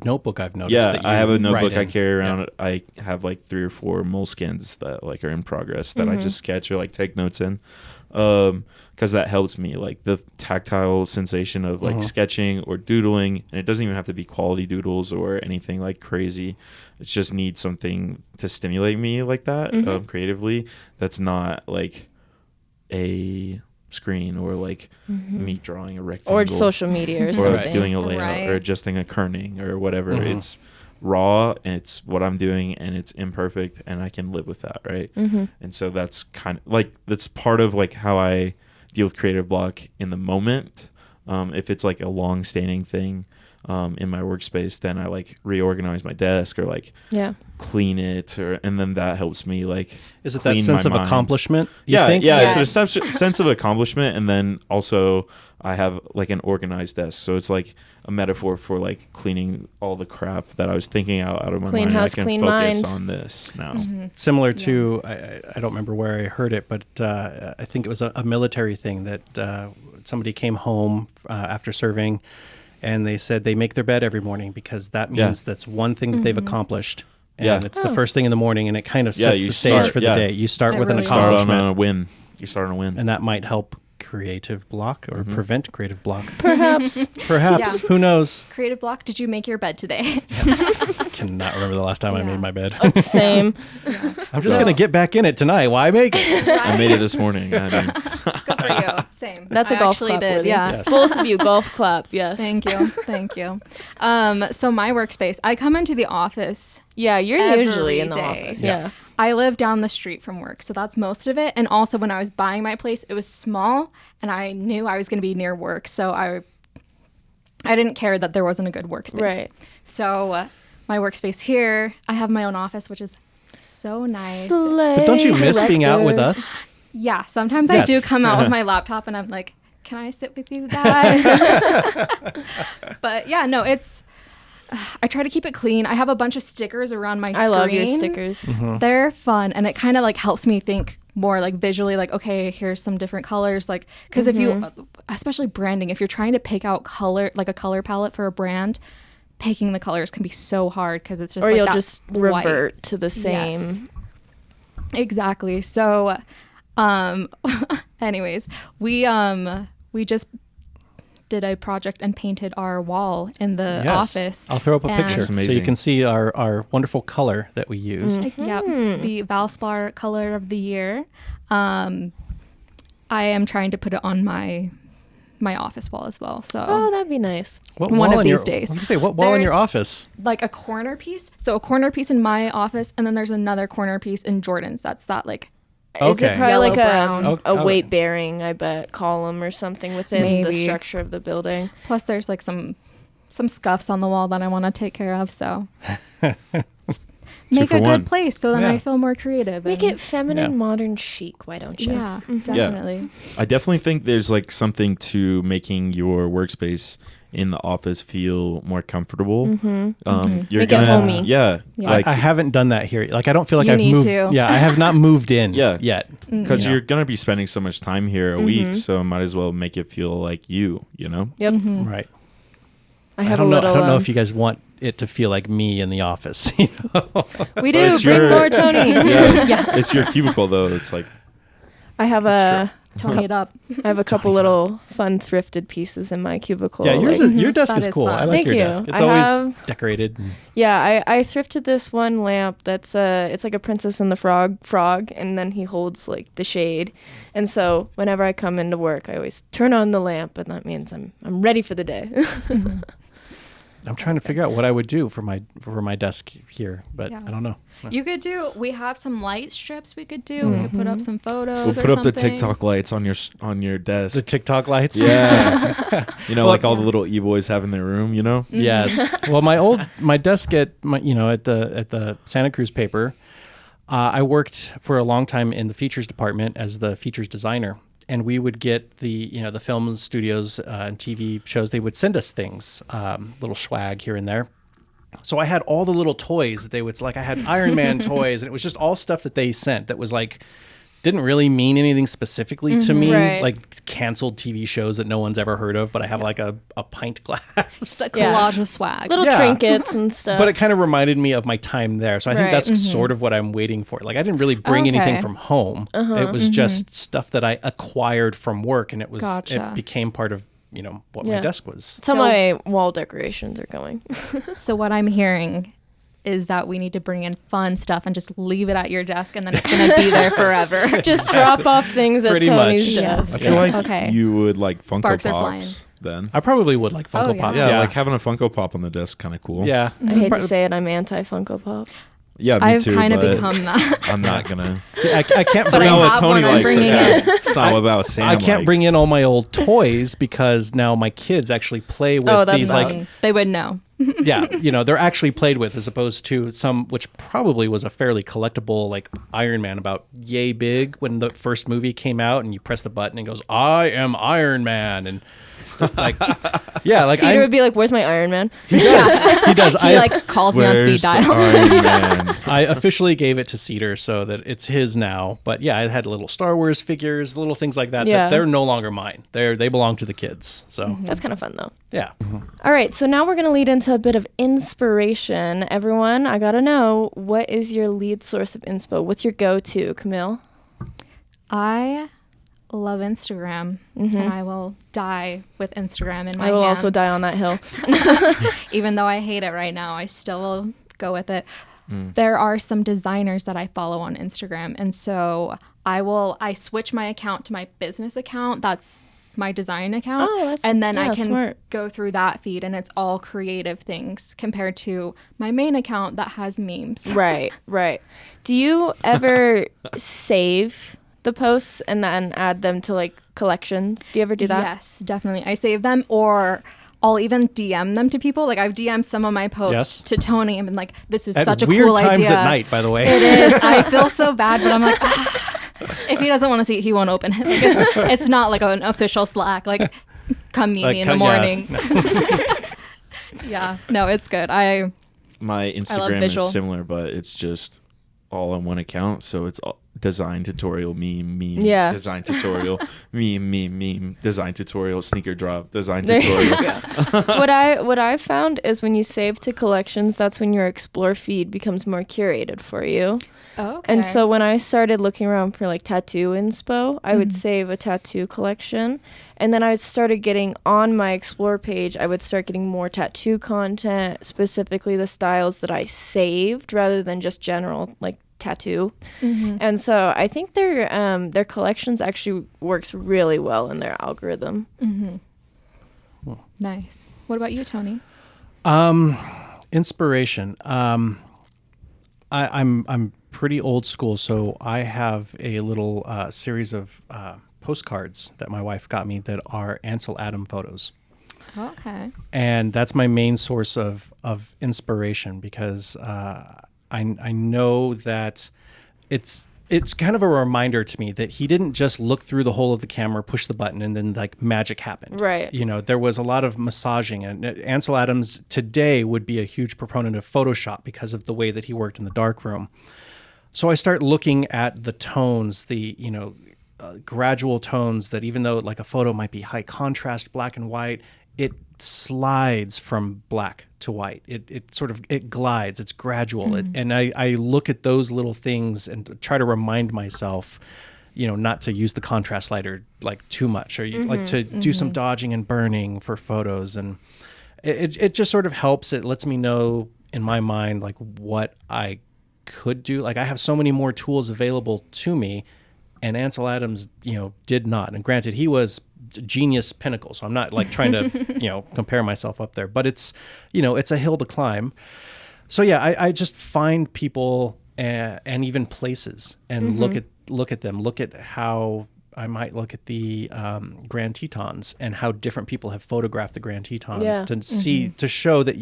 notebook I've noticed. yeah, that you I have a write notebook I in. carry around. Yeah. I have like 3 or 4 moleskins that like are in progress that I just sketch or like take notes in. Because that helps me, like the tactile sensation of like sketching or doodling, and it doesn't even have to be quality doodles or anything like crazy. It just needs something to stimulate me like that creatively. That's not like a screen or like me drawing a rectangle Or social media or or something. like doing a layout Right. or adjusting a kerning or whatever. It's raw and it's what I'm doing and it's imperfect and I can live with that, right? And so that's kind of like that's part of like how I deal with creative block in the moment. If it's like a long standing thing in my workspace, then I like reorganize my desk or like clean it and then that helps me like Is it that clean sense my of mind. accomplishment? You Yeah, think? yeah, Yes. it's a sense of accomplishment, and then also I have like an organized desk, so it's like a metaphor for like cleaning all the crap that I was thinking out of my Clean mind. house, I can clean focus mind. on this now. Similar to, I don't remember where I heard it, but I think it was a military thing that somebody came home after serving, and they said they make their bed every morning because that means that's one thing that they've accomplished. And Yeah. it's the first thing in the morning, and it kind of Yeah, sets you the stage start- for the yeah. day. You start It with an really Start accomplishment, on a win. You start on a win. and that might help creative block or prevent creative block. Perhaps. Perhaps. Yeah. Who knows? Creative block. Did you make your bed today? I cannot remember the last time I Yeah. made my bed. Same. I'm just going to get back in it tonight. Why make it? I made it this morning. I mean, Good for you. Same. That's a I golf actually clap. did. Worthy. Yeah. Yes. Both of you, golf clap. Yes. Thank you. Thank you. So my workspace, I come into the office. Yeah, you're Every usually in the day. office. Yeah. Yeah. I live down the street from work, so that's most of it. And also when I was buying my place, it was small and I knew I was going to be near work. So I didn't care that there wasn't a good workspace. Right. So my workspace here, I have my own office, which is so nice. But don't you miss being out with us? Yeah, sometimes I Yes. do come out with my laptop and I'm like, can I sit with you guys? But yeah, no, I try to keep it clean. I have a bunch of stickers around my screen. I love your stickers. They're fun and it kind of like helps me think more like visually like, okay, here's some different colors. Like, because if you, especially branding, if you're trying to pick out color, like a color palette for a brand, picking the colors can be so hard because it's just Or like you'll that just white. revert to the same. Yes. Exactly. So, anyways, we just did a project and painted our wall in the office. I'll throw up a And- picture That's so you amazing. can see our wonderful color that we used. Yeah, the Valspar color of the year. I am trying to put it on my office wall as well. So, Oh, that'd be nice. What One wall of in these your- days. I was gonna say, what wall in your There's- office? like a corner piece. So a corner piece in my office, and then there's another corner piece in Jordan's. That's that like Is Okay. it probably Yellow like brown. a Oh, weight bearing, I bet, column or something within the Maybe. structure of the building? plus there's like some scuffs on the wall that I want to take care of. So just make for a good one. place so then Yeah. I feel more creative. Make and- it feminine, Yeah. modern, chic. Why don't you? yeah, definitely. I definitely think there's like something to making your workspace in the office feel more comfortable. You're Make it gonna, homey. yeah, Yeah. like I haven't done that here. Like I don't feel like You I've need moved. to. Yeah, I have not moved in Yeah. yet. because Yeah. you're gonna be spending so much time here a week, so might as well make it feel like you know. Yep. Right. I have don't a know. little. I don't know if you guys want it to feel like me in the office. You know? we do. it's Bring your- more, Tony. Yeah, it's your cubicle though. It's like I have a Tony it up. I have a couple little fun thrifted pieces in my cubicle. Yeah, your desk That is is cool. fun. I like Thank your you. desk. It's I always have- decorated. Yeah, I thrifted this one lamp that's it's like a Princess and the Frog, and then he holds like the shade. And so whenever I come into work, I always turn on the lamp, and that means I'm ready for the day. I'm trying to figure out what I would do for my desk here, but Yeah. I don't know. You could we have some light strips we could do. We could put up some photos We'll or put up the something. TikTok lights on your desk. The TikTok lights. Yeah. Like all the little e-boys have in their room, Yes. Well, my desk at at the Santa Cruz paper, I worked for a long time in the features department as the features designer, and we would get the film studios and TV shows. They would send us things, little swag here and there. So I had all the little toys that they would I had Iron Man toys, and it was just all stuff that they sent that was like didn't really mean anything specifically to me, Right. like canceled TV shows that no one's ever heard of, but I have like a pint glass. It's a Yeah. collage of swag. Little Yeah. trinkets and stuff. But it kind of reminded me of my time there. So I think Right. that's sort of what I'm waiting for. Like I didn't really bring anything Okay. from home. It was just stuff that I acquired from work, and it Gotcha. became part of, what my Yeah. desk was. That's how So- my wall decorations are going. So what I'm hearing is that we need to bring in fun stuff and just leave it at your desk, and then it's going to be there forever. Just drop off things at Pretty Tony's much. desk. I feel like Okay. you would like Funko Sparks are flying. Pops then. I probably would like Funko Oh, yeah. Pops. Yeah, Yeah. like having a Funko Pop on the desk kind of cool. Yeah. I hate to say it, I'm anti Funko Pop. Yeah, me I've too. kind of but become that. I'm not gonna. See, I can't But bring I Not what have Tony one I'm likes. bringing Okay. in. It's not about Sam. I can't bring likes. in all my old toys because now my kids actually play with Oh, that's these dumb. They would know. yeah, they're actually played with as opposed to some which probably was a fairly collectible like Iron Man about yay big when the first movie came out, and you press the button and it goes, "I am Iron Man," and like yeah, like Cedar would be like, "Where's my Iron Man?" he does. He like calls me on speed Where's the dial. Iron Man? I officially gave it to Cedar so that it's his now. But yeah, I had little Star Wars figures, little things like that. Yeah. That they're no longer mine. They belong to the kids. So That's kind of fun though. yeah. All right, so now we're going to lead into a bit of inspiration. Everyone, I got to know, what is your lead source of inspo? What's your go-to, Camille? I love Instagram, and I will die with Instagram in my I will hand. also die on that hill. Even though I hate it right now, I still will go with it. There are some designers that I follow on Instagram, and so I switch my account to my business account. That's my design account. Oh, that's- and then yeah, I can smart. go through that feed, and it's all creative things compared to my main account that has memes. Right. Do you ever save the posts and then add them to like collections? Do you ever do that? Yes, definitely. I save them, or I'll even DM them to people. Like I've DM'd some of my posts Yes. to Tony and been like, "This is At such a weird cool times idea." at night, by the way. It is. I feel so bad, but I'm like, if he doesn't want to see it, he won't open it. Like, it's not like an official Slack. Like, come meet me in the morning. Yeah, no, it's good. My love Instagram visual. is similar, but it's just all on one account. So it's all design tutorial, meme, Yeah. design tutorial, meme, design tutorial, sneaker drop, design There you tutorial. What I found is when you save to collections, that's when your explore feed becomes more curated for you. Oh, okay. And so when I started looking around for like tattoo inspo, I would save a tattoo collection. And then I started getting on my explore page, I would start getting more tattoo content, specifically the styles that I saved rather than just general like tattoo. And so I think their collections actually works really well in their algorithm. Nice. What about you, Tony? Inspiration. I'm pretty old school, so I have a little series of postcards that my wife got me that are Ansel Adams photos. Okay. And that's my main source of inspiration because I know that it's kind of a reminder to me that he didn't just look through the hole of the camera, push the button, and then like magic happened. Right. There was a lot of massaging, and Ansel Adams today would be a huge proponent of Photoshop because of the way that he worked in the darkroom. So I start looking at the tones, the gradual tones that even though like a photo might be high contrast, black and white, it slides from black to white. It glides. It's gradual. And I look at those little things and try to remind myself, not to use the contrast slider like too much, or you like to do some dodging and burning for photos. And it just sort of helps. It lets me know in my mind, like what I could do. Like I have so many more tools available to me, and Ansel Adams, did not. And granted, he was genius pinnacle. So I'm not like trying to, compare myself up there, but it's, it's a hill to climb. So yeah, I just find people and even places and look at them, look at how I might look at the Grand Tetons and how different people have photographed the Grand Tetons to see, to show that,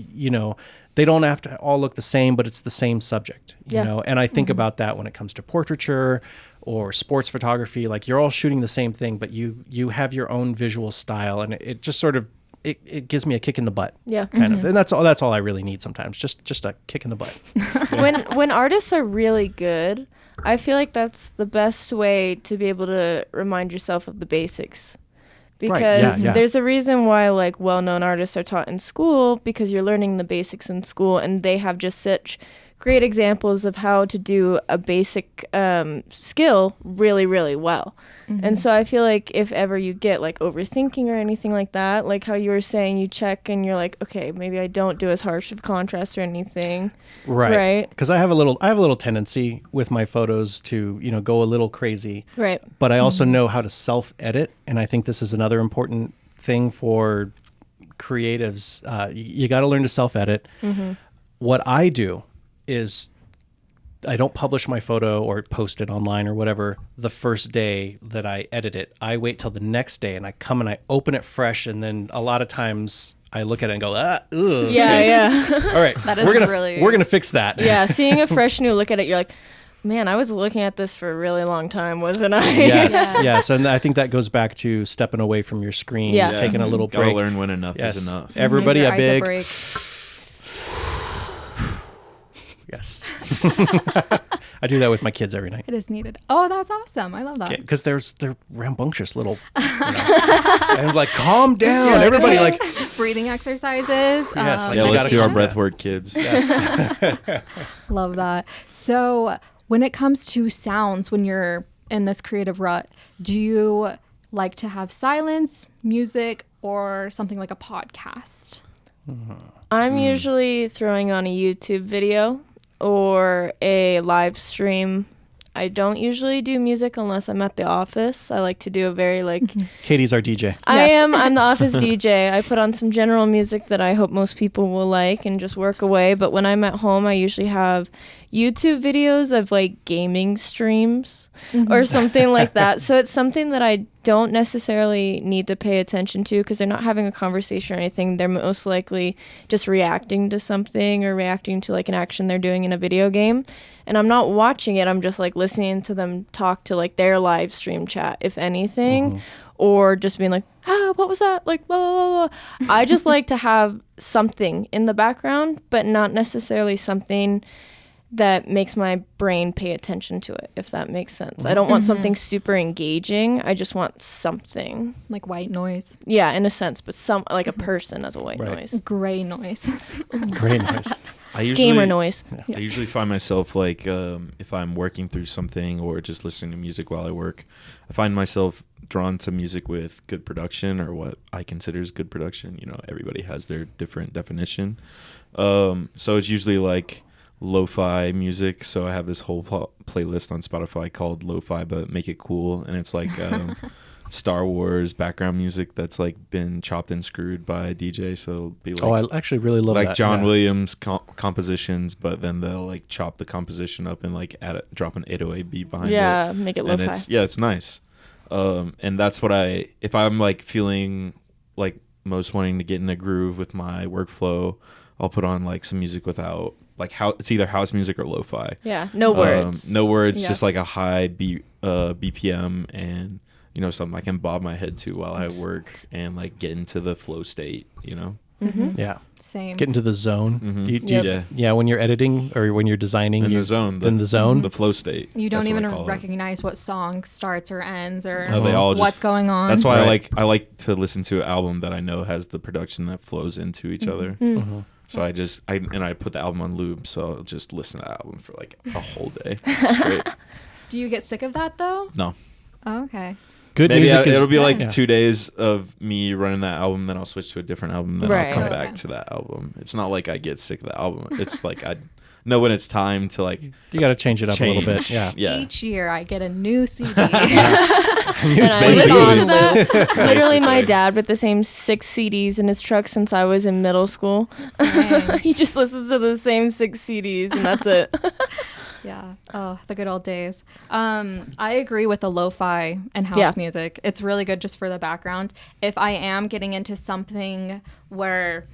they don't have to all look the same, but it's the same subject, and I think about that when it comes to portraiture or sports photography. Like you're all shooting the same thing, but you have your own visual style, and it just sort of, it gives me a kick in the butt. Yeah. Kind of. And that's all I really need sometimes. Just a kick in the butt. When artists are really good, I feel like that's the best way to be able to remind yourself of the basics. Because there's a reason why like well-known artists are taught in school, because you're learning the basics in school, and they have just such great examples of how to do a basic skill really, really well. And so I feel like if ever you get like overthinking or anything like that, like how you were saying, you check and you're like, okay, maybe I don't do as harsh of contrast or anything. Right. Because I have a little tendency with my photos to, go a little crazy. Right. But I also know how to self-edit. And I think this is another important thing for creatives. You got to learn to self-edit. What I do is I don't publish my photo or post it online or whatever the first day that I edit it. I wait till the next day and I come and I open it fresh, and then a lot of times I look at it and go, ugh. Yeah. All right. That is we're gonna fix that. Yeah, seeing a fresh new look at it, you're like, man, I was looking at this for a really long time, wasn't I? Yes. And I think that goes back to stepping away from your screen, taking a little break. Gotta learn when enough is enough. Everybody a big break. Yes. I do that with my kids every night. It is needed. Oh, that's awesome. I love that. Because they're rambunctious little, and like, calm down. Everybody like breathing exercises. Yes. Let's do our breath work, kids. Yes. Love that. So when it comes to sounds, when you're in this creative rut, do you like to have silence, music, or something like a podcast? I'm usually throwing on a YouTube video or a live stream. I don't usually do music unless I'm at the office. I like to do a very Katie's our DJ. I'm the office DJ. I put on some general music that I hope most people will like and just work away. But when I'm at home, I usually have YouTube videos of like gaming streams or something like that. So it's something that I don't necessarily need to pay attention to because they're not having a conversation or anything. They're most likely just reacting to something or reacting to like an action they're doing in a video game. And I'm not watching it. I'm just like listening to them talk to like their live stream chat, if anything, or just being like, what was that? Like, blah, blah, blah. I just like to have something in the background, but not necessarily something that makes my brain pay attention to it, if that makes sense. I don't want something super engaging. I just want something. Like white noise. Yeah, in a sense, but like a person as a white noise. Gray noise. Gray noise. Gamer noise. Yeah. I usually find myself like if I'm working through something or just listening to music while I work, I find myself drawn to music with good production or what I consider is good production. Everybody has their different definition. So it's usually like lo-fi music. So I have this whole playlist on Spotify called Lo-Fi But Make It Cool, and it's like Star Wars background music that's like been chopped and screwed by a DJ. So it'll be like, I actually really love like that. John Williams compositions, but then they'll like chop the composition up and like drop an 808 beat behind it. Yeah, make it lo-fi. It's nice. And that's what if I'm like feeling like most wanting to get in a groove with my workflow, I'll put on like some music without like it's either house music or lo-fi. Yeah, no words. No words, just like a high BPM and something I can bob my head to while I work and like get into the flow state. Yeah. Same. Get into the zone. Yeah, when you're editing or when you're designing. In the zone. The flow state. You don't even recognize what song starts or ends or they all what's going on. That's why I like to listen to an album that I know has the production that flows into each other. So I put the album on loop, so I'll just listen to the album for like a whole day straight. Do you get sick of that though? No. Oh, okay. Good Maybe music it'll be like yeah. 2 days of me running that album, then I'll switch to a different album, then Right. I'll come Okay. back to that album. It's not like I get sick of the album. It's like I know when it's time to like You got to change it up a little bit. change. Yeah. Yeah. Each year I get a new CD. New And I CD. listen to that. Literally, my Basically. dad with the same 6 CDs in his truck since I was in middle school. Dang. He just listens to the same 6 CDs, and that's it. Yeah. Oh, the good old days. I agree with the lo-fi and house Yeah. music. It's really good just for the background. If I am getting into something where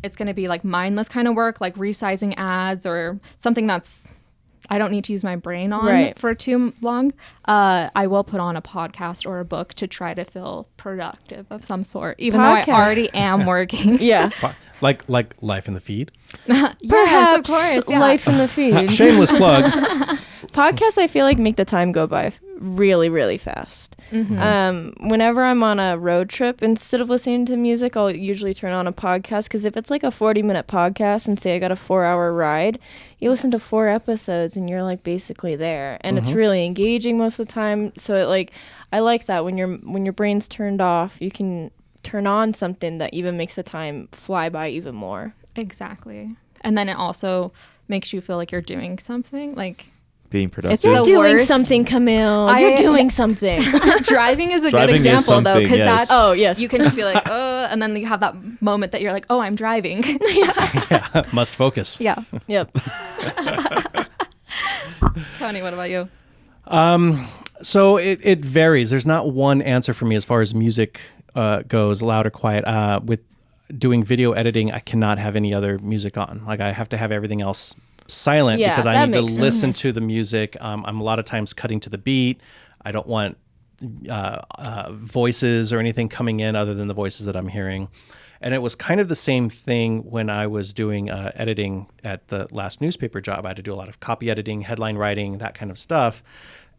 it's going to be like mindless kind of work, like resizing ads or something that's I don't need to use my brain on Right. for too long, I will put on a podcast or a book to try to feel productive of some sort, even though I Podcasts. already am working. Yeah. Like Life in the Feed. Yes, Perhaps of course. Yeah. life in the feed. Shameless plug. Podcasts, I feel like, make the time go by really, really fast. Whenever I'm on a road trip, instead of listening to music, I'll usually turn on a podcast, because if it's like a 40-minute podcast and say I got a 4-hour ride, you listen to 4 episodes and you're like basically there, and it's really engaging most of the time. So it, like, I like that when your brain's turned off, you can turn on something that even makes the time fly by even more. Exactly. And then it also makes you feel like you're doing something. Like Being it's productive. You're the doing worst. something, Camille. You're doing something. Driving is a Driving good is example though, something, because yes. that's Oh, yes. you can just be like, and then you have that moment that you're like, oh, I'm driving. Must focus. Yeah. Yep. Tony, what about you? So it varies. There's not one answer for me as far as music goes, loud or quiet. With doing video editing, I cannot have any other music on. Like, I have to have everything else silent Yeah, because I that need to makes listen sense. to the music. I'm a lot of times cutting to the beat. I don't want voices or anything coming in other than the voices that I'm hearing. And it was kind of the same thing when I was doing editing at the last newspaper job. I had to do a lot of copy editing, headline writing, that kind of stuff.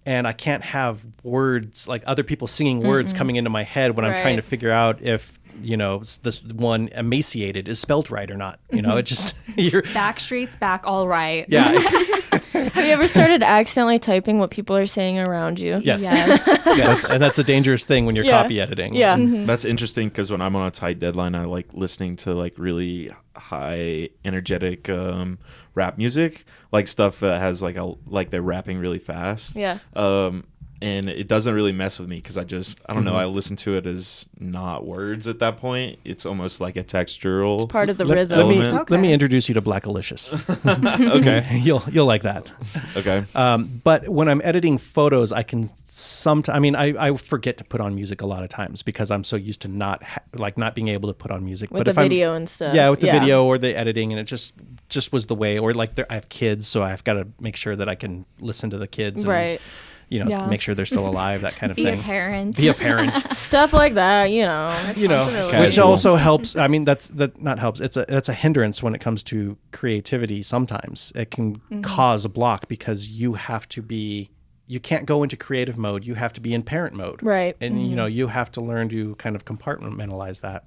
And I can't have words, like other people singing words coming into my head when I'm trying to Right. figure out if, this one emaciated is spelt right or not. It just, you're, Backstreet's back all right. yeah. Have you ever started accidentally typing what people are saying around you? Yes. Yes. Yes. And that's a dangerous thing when you're Yeah. copy editing. Yeah. That's interesting because when I'm on a tight deadline, I like listening to like really high energetic rap music, like stuff that has like they're rapping really fast. Yeah. And it doesn't really mess with me because I don't know. I listen to it as not words at that point. It's almost like a textural. Part of the Let rhythm. me Element. let me Okay. introduce you to Blackalicious. Okay. You'll like that. Okay. But when I'm editing photos, I can sometimes. I mean, I forget to put on music a lot of times because I'm so used to not being able to put on music. With but the if I'm, video and stuff. yeah, with the video or the editing, and it just was the way. Or like I have kids, so I've got to make sure that I can listen to the kids. And, Right. Yeah. make sure they're still alive. That kind of Be a thing. parent. Be a parent. Stuff like that, Which Casual. also helps. I mean, that's not helps. That's a hindrance when it comes to creativity. Sometimes it can cause a block because you can't go into creative mode. You have to be in parent mode. Right. And you have to learn to kind of compartmentalize that.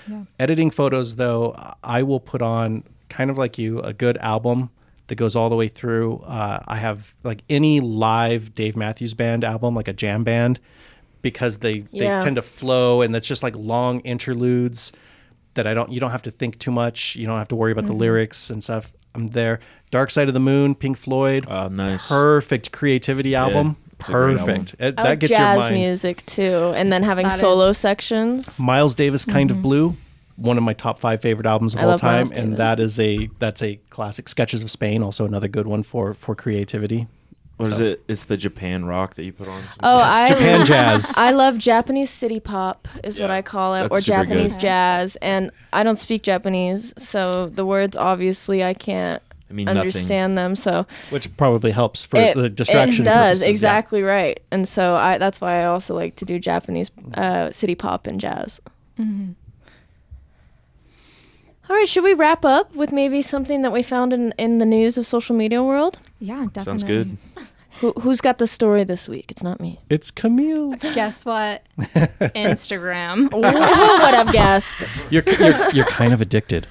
Yeah. Editing photos, though, I will put on, kind of like you, a good album that goes all the way through. I have like any live Dave Matthews Band album, like a jam band, because they tend to flow, and that's just like long interludes that you don't have to think too much. You don't have to worry about the lyrics and stuff. I'm there. Dark Side of the Moon, Pink Floyd. Nice. Perfect creativity album. it's a great Perfect. I That like gets jazz your mind. music too, and then having That solo is- sections. Miles Davis, Kind of Blue, one of my top 5 favorite albums of I all love time, Miles and Davis. that's a classic. Sketches of Spain, also another good one for creativity. What is it? It's the Japan rock that you put on. Oh, Yes, Japan jazz. I love Japanese city pop is what Yeah, I call it, that's or super good. Japanese Okay. jazz. And I don't speak Japanese, so the words obviously I can't I mean, nothing. understand them. So Which probably helps for the distraction. It does, purposes, yeah. exactly right. And so that's why I also like to do Japanese city pop and jazz. All right, should we wrap up with maybe something that we found in the news of social media world? Yeah, definitely. Sounds good. Who's got the story this week? It's not me. It's Camille. Guess what? Instagram. Who would have guessed? You're kind of addicted.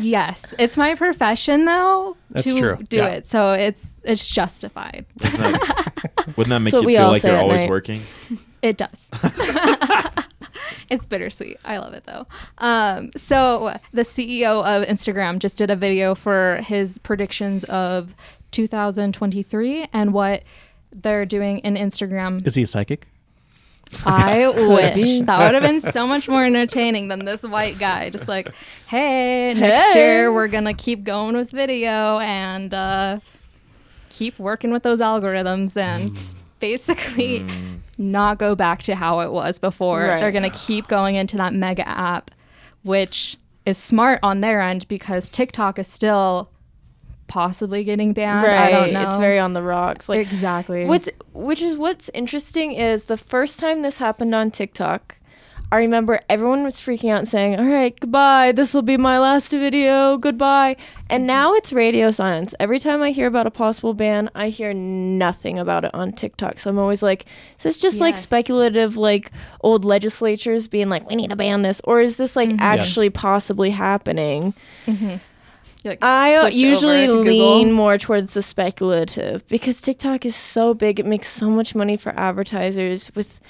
Yes, it's my profession though That's to true. do it, so it's justified. Wouldn't that make That's what you we feel all like say you're at always night. working? It does. It's bittersweet. I love it though. So the CEO of Instagram just did a video for his predictions of 2023 and what they're doing in Instagram. Is he a psychic? I wish that would have been so much more entertaining than this white guy. Just like, hey, next year we're gonna keep going with video and keep working with those algorithms and basically not go back to how it was before. Right. They're gonna keep going into that mega app, which is smart on their end because TikTok is still possibly getting banned. I don't know. It's very on the rocks. Like exactly. What's interesting is the first time this happened on TikTok, I remember everyone was freaking out saying, all right, goodbye. This will be my last video. Goodbye. And now it's radio silence. Every time I hear about a possible ban, I hear nothing about it on TikTok. So I'm always like, is this just like Yes. speculative, like old legislatures being like, we need to ban this? Or is this like actually possibly happening? You're like, I switch usually over to lean Google. more towards the speculative because TikTok is so big. It makes so much money for advertisers with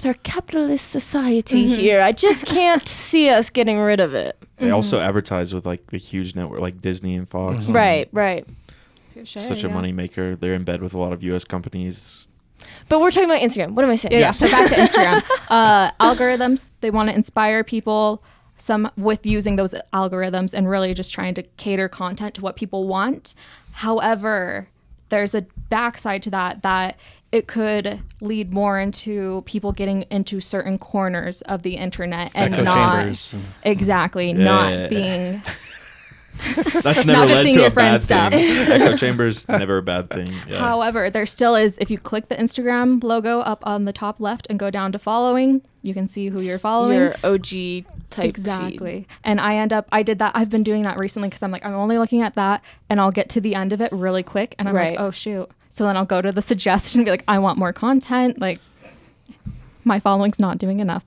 our capitalist society here. I just can't see us getting rid of it. They also advertise with like the huge network like Disney and Fox. Right. Such a money maker. They're in bed with a lot of U.S. companies. But we're talking about Instagram. What am I saying? Yeah, so back to Instagram. Algorithms, they want to inspire people, some with using those algorithms and really just trying to cater content to what people want. However, there's a backside to that it could lead more into people getting into certain corners of the internet and Echo not chambers. exactly Yeah. not being That's Not never just led seeing to your a bad friends' stuff. thing. Echo chambers, never a bad thing. Yeah. However, there still is, if you click the Instagram logo up on the top left and go down to following, you can see who you're following. Your OG type Exactly. And I did that. I've been doing that recently because I'm like, I'm only looking at that and I'll get to the end of it really quick. And I'm Right. like, oh, shoot. So then I'll go to the suggest and be like, I want more content. Like, my following's not doing enough.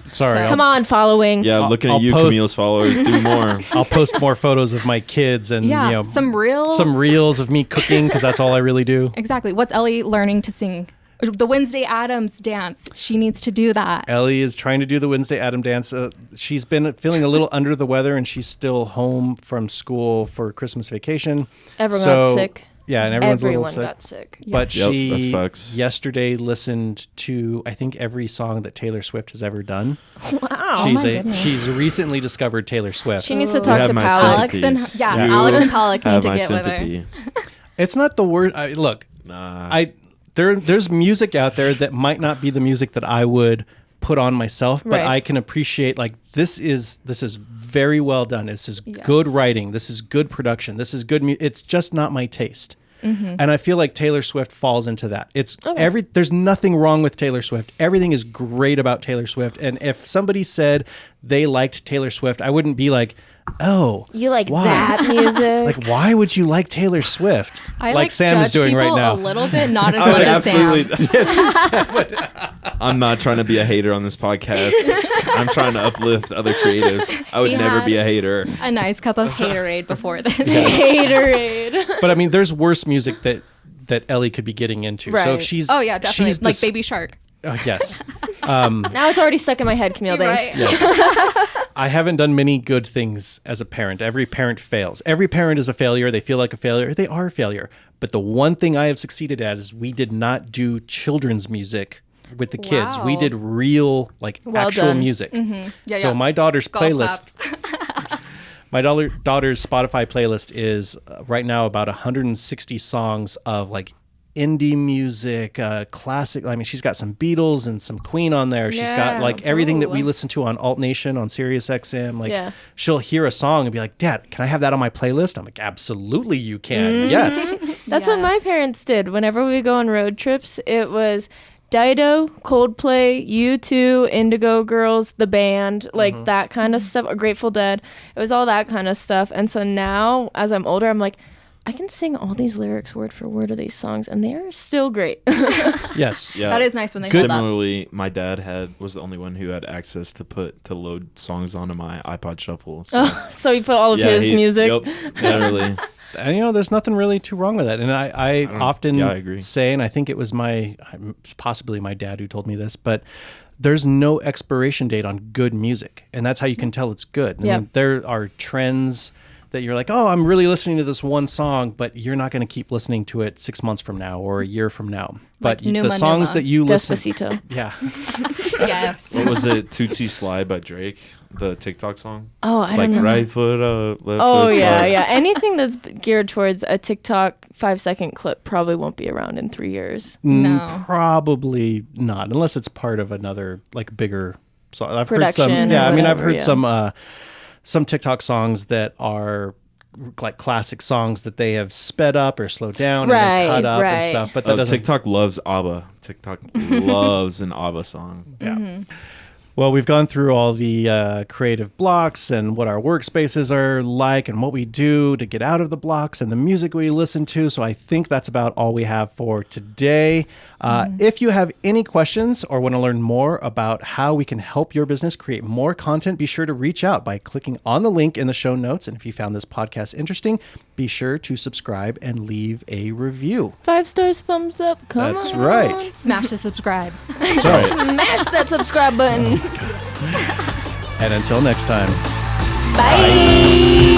Sorry. So- Come on, following. Yeah, I'll- looking I'll at you, post- Camille's followers, do more. I'll post more photos of my kids and Yeah, you know some reels. some reels of me cooking because that's all I really do. Exactly. What's Ellie learning to sing? The Wednesday Addams dance. She needs to do that. Ellie is trying to do the Wednesday Adam dance. She's been feeling a little under the weather, and she's still home from school for Christmas vacation. Everyone So- got sick. Yeah, and everyone's a Everyone little sick. got sick. But Yep, she that's facts. yesterday listened to I think every song that Taylor Swift has ever done. Wow. She's recently discovered Taylor Swift. She needs to You talk have to my Pal. Alex and sympathies. yeah, You Alex and Pollock need have to my get with her. sympathy. It's not the word. Look, Nah. there's music out there that might not be the music that I would put on myself, but Right. I can appreciate like this is very well done. This is good Yes. writing. This is good production. This is good. It's just not my taste. And I feel like Taylor Swift falls into that. It's there's nothing wrong with Taylor Swift. Everything is great about Taylor Swift. And if somebody said they liked Taylor Swift, I wouldn't be like, oh, You like why? that music? Like, why would you like Taylor Swift? I like Sam is judge doing right people now. a little bit, not as I much would as Sam. absolutely. I'm not trying to be a hater on this podcast. I'm trying to uplift other creatives. I would He never be had- a hater. A nice cup of haterade before this. Haterade. But I mean, there's worse music that Ellie could be getting into. So if Right. she's Oh yeah, definitely. she's Like dis- Baby Shark. yes. Now it's already stuck in my head, Camille. Thanks. Right. I haven't done many good things as a parent. Every parent fails. Every parent is a failure. They feel like a failure. They are a failure. But the one thing I have succeeded at is we did not do children's music with the kids. We Wow. did real, like Well actual done. music. Yeah, So yeah. my daughter's Golf playlist, my daughter's Spotify playlist is right now about 160 songs of like indie music, classic. I mean, she's got some Beatles and some Queen on there. She's got Yeah. like everything that we Ooh. listen to on Alt Nation on Sirius XM. Like Yeah. she'll hear a song and be like, "Dad, can I have that on my playlist?" I'm like, "Absolutely, you can." Yes. That's what my Yes. parents did. Whenever we go on road trips, it was Dido, Coldplay, U2, Indigo Girls, the band, like that kind of stuff, or Grateful Dead. It was all that kind of stuff. And so now, as I'm older, I'm like, I can sing all these lyrics word for word of these songs, and they are still great. Yes. Yeah. That is nice when they say that. Similarly, my dad was the only one who had access to load songs onto my iPod Shuffle. So, So he put all of his music. Yep, literally. And there's nothing really too wrong with that. And I often I agree. say, and I think it was possibly my dad who told me this, but there's no expiration date on good music, and that's how you can tell it's good. I mean, there are trends that you're like, oh, I'm really listening to this one song, but you're not going to keep listening to it 6 months from now or a year from now. But Like the songs that you listen, Despacito. yeah, Yes. What was it? Tootsie Slide by Drake, the TikTok song. Oh, It's I like don't know. right foot up, left Oh foot yeah, slide. yeah. Anything that's geared towards a TikTok 5-second clip probably won't be around in 3 years. No. probably not, unless it's part of another like bigger song. I've Production heard some, or yeah. I mean, I've whatever, heard some TikTok songs that are like classic songs that they have sped up or slowed down and then cut up and stuff. But that doesn't. TikTok loves ABBA. TikTok loves an ABBA song. Yeah. Well, we've gone through all the creative blocks and what our workspaces are like and what we do to get out of the blocks and the music we listen to. So I think that's about all we have for today. If you have any questions or want to learn more about how we can help your business create more content, be sure to reach out by clicking on the link in the show notes. And if you found this podcast interesting, be sure to subscribe and leave a review. 5 stars, thumbs up. Come That's on. right. Smash the subscribe. That's right. Smash that subscribe button. And until next time. Bye.